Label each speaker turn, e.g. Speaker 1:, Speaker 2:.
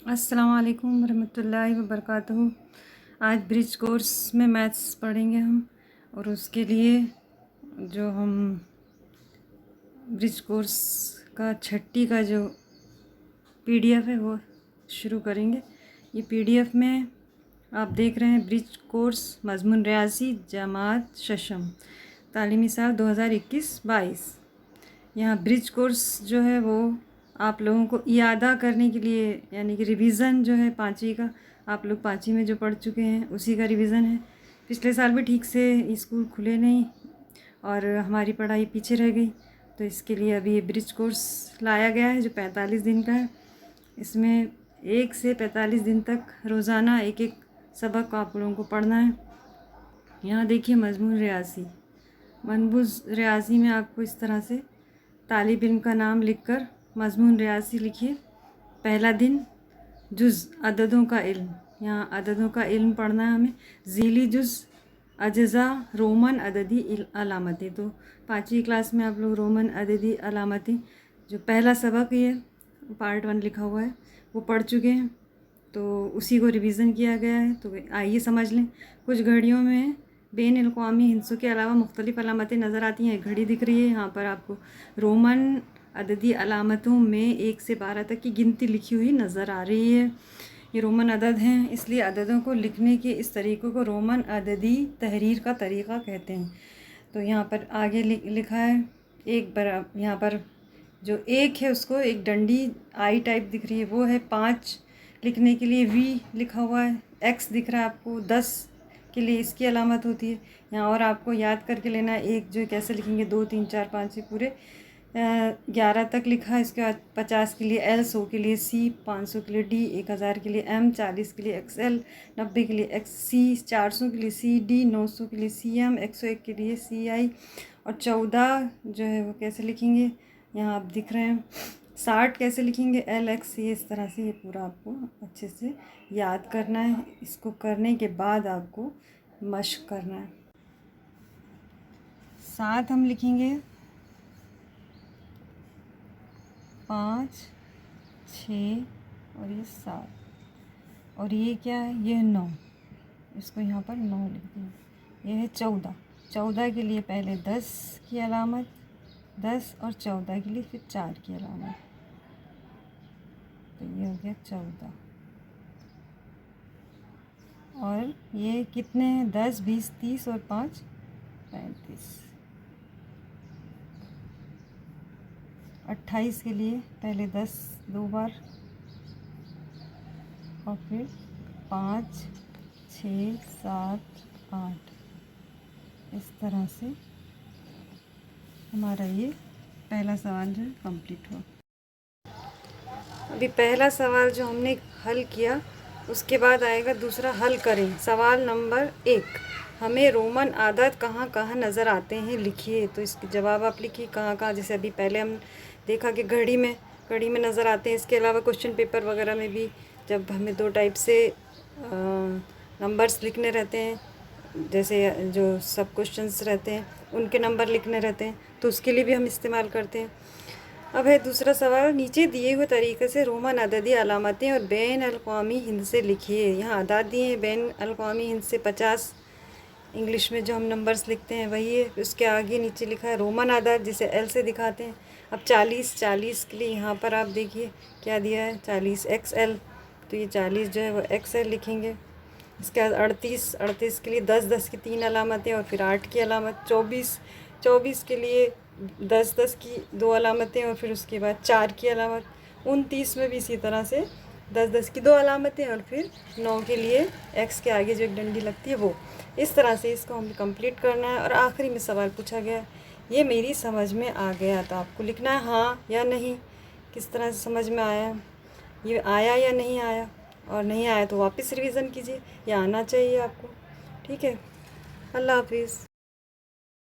Speaker 1: अस्सलाम वालेकुम वरहमतुल्लाहि वबरकातुहू। आज ब्रिज कोर्स में मैथ्स पढ़ेंगे हम, और उसके लिए जो हम ब्रिज कोर्स का छठी का जो पीडीएफ है वो शुरू करेंगे। ये पीडीएफ में आप देख रहे हैं ब्रिज कोर्स मज़मून रियाज़ी जमात शशम तालीमी साल 2021-22। यहाँ ब्रिज कोर्स जो है वो आप लोगों को इयादा करने के लिए, यानी कि रिवीज़न जो है पाँचवीं का, आप लोग पाँचवीं में जो पढ़ चुके हैं उसी का रिवीज़न है। पिछले साल भी ठीक से स्कूल खुले नहीं और हमारी पढ़ाई पीछे रह गई, तो इसके लिए अभी ये ब्रिज कोर्स लाया गया है जो 45 दिन का है। इसमें 1 से 45 दिन तक रोज़ाना एक एक सबक आप लोगों को पढ़ना है। यहाँ देखिए मज़मून रियाज़ी में आपको इस तरह से तालिब इल्म का नाम लिखकर मज़मून रियाज़ी लिखिए। पहला दिन जुज़ अददों का इल्म, यहाँ अददों का इल्म पढ़ना है हमें। ज़ीली जुज़ अज्ज़ा रोमन अददी अलामतें, तो पाँचवीं क्लास में आप लोग रोमन अददी अलामतें जो पहला सबक ये पार्ट 1 लिखा हुआ है वो पढ़ चुके हैं, तो उसी को रिवीज़न किया गया है। तो आइए समझ लें। कुछ घड़ियों में बैन अल-अक़वामी हिंसों के अलावा मुख्तलिफ़ अलामतें नज़र आती हैं। घड़ी दिख रही है यहाँ पर आपको, रोमन अददी अलामतों में 1 से 12 तक की गिनती लिखी हुई नज़र आ रही है। ये रोमन अदद हैं, इसलिए अददों को लिखने के इस तरीक़े को रोमन अददी तहरीर का तरीक़ा कहते हैं। तो यहाँ पर आगे लिखा है एक बार, यहाँ पर जो 1 है उसको एक डंडी आई टाइप दिख रही है वो है। 5 लिखने के लिए वी लिखा हुआ है। एक्स दिख रहा है आपको। 10 के लिए इसकी अलामत होती है यहाँ, और आपको याद करके लेना है। एक जो कैसे लिखेंगे 2 3 4 5 से पूरे 11 तक लिखा है। इसके बाद 50 के लिए एल, 100 के लिए सी, 500 के लिए डी, 1000 के लिए एम, 40 के लिए एक्सएल, 90 के लिए एक्स सी, 400 के लिए सी डी, 900 के लिए सी एम, 101 के लिए सी आई, और 14 जो है वो कैसे लिखेंगे यहाँ आप दिख रहे हैं। 60 कैसे लिखेंगे एल एक्स, ये इस तरह से ये पूरा आपको अच्छे से याद करना है। इसको करने के बाद आपको मश्क करना है। 7 हम लिखेंगे 5 6 और ये 7, और ये क्या है, ये 9, इसको यहाँ पर 9 लिख देंगे। ये है 14 के लिए पहले 10 की अलामत, 10 और 14 के लिए फिर 4 की अलामत, तो ये हो गया 14। और ये कितने हैं, 10 20 30 और 5 35। 28 के लिए पहले 10 2 बार, और फिर 5 6 7 8, इस तरह से हमारा ये पहला सवाल जो है कंप्लीट हुआ। अभी पहला सवाल जो हमने हल किया, उसके बाद आएगा दूसरा, हल करें। सवाल नंबर 1, हमें रोमन आदद कहाँ कहाँ नज़र आते हैं लिखिए। तो इसके जवाब आप लिखिए कहाँ कहाँ। जैसे अभी पहले हम देखा कि घड़ी में नज़र आते हैं। इसके अलावा क्वेश्चन पेपर वगैरह में भी जब हमें 2 टाइप से नंबर्स लिखने रहते हैं, जैसे जो सब क्वेश्चंस रहते हैं उनके नंबर लिखने रहते हैं, तो उसके लिए भी हम इस्तेमाल करते हैं। अब है दूसरा सवाल, नीचे दिए हुए तरीके से रोमन अददी अलामतें और बैन अल-अक़वामी हिंद से लिखिए। यहाँ अदाद दिए हैं बैन अल-अक़वामी हिंद से 50, इंग्लिश में जो हम नंबर्स लिखते हैं वही है। उसके आगे नीचे लिखा है रोमन अदद, जिसे एल से दिखाते हैं। अब 40 के लिए यहाँ पर आप देखिए क्या दिया है, 40 XL, तो ये 40 जो है वो XL लिखेंगे। इसके बाद 38 के लिए 10 की 3 अलामतें और फिर 8 की अलामत। 24 के लिए 10 की 2 अलामतें और फिर उसके बाद 4 की अलामत। 29 में भी इसी तरह से 10 की 2 अलामतें और फिर 9 के लिए X के आगे जो एक डंडी लगती है वो। इस तरह से इसको हमें कंप्लीट करना है। और आखिरी में सवाल पूछा गया, ये मेरी समझ में आ गया, तो आपको लिखना है हाँ या नहीं, किस तरह से समझ में आया, ये आया या नहीं आया, और नहीं आया तो वापस रिवीज़न कीजिए, या आना चाहिए आपको। ठीक है, अल्लाह हाफिज़।